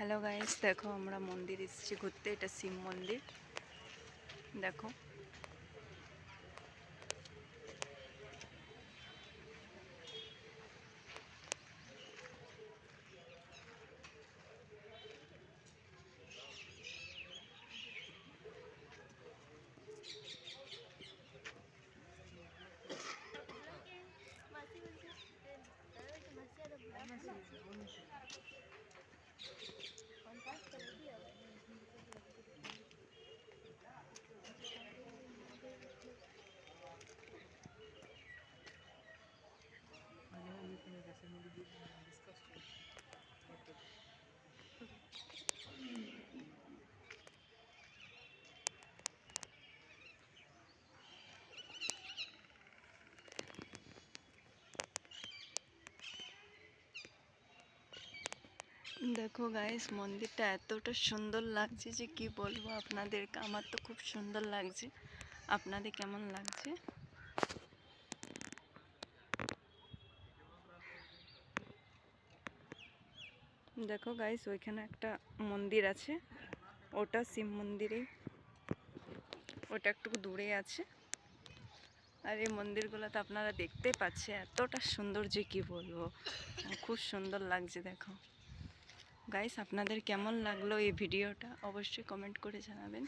Hello guys, দেখো আমরা মন্দির এসেছি ঘুরতে। এটা শিব মন্দির। দেখো দেখো গাইস, মন্দিরটা এতটা সুন্দর লাগছে যে কি বলবো আপনাদেরকে। আমার তো খুব সুন্দর লাগছে। আপনাদের কেমন লাগছে? দেখো গাইস, ওইখানে একটা মন্দির আছে, ওটা শিব মন্দিরেই। ওটা একটু দূরে আছে। আর এই মন্দিরগুলো তো আপনারা দেখতেই পাচ্ছেন, এতটা সুন্দর যে কি বলবো। খুব সুন্দর লাগছে। দেখো গাইস, আপনাদের কেমন লাগলো এই ভিডিওটা অবশ্যই কমেন্ট করে জানাবেন।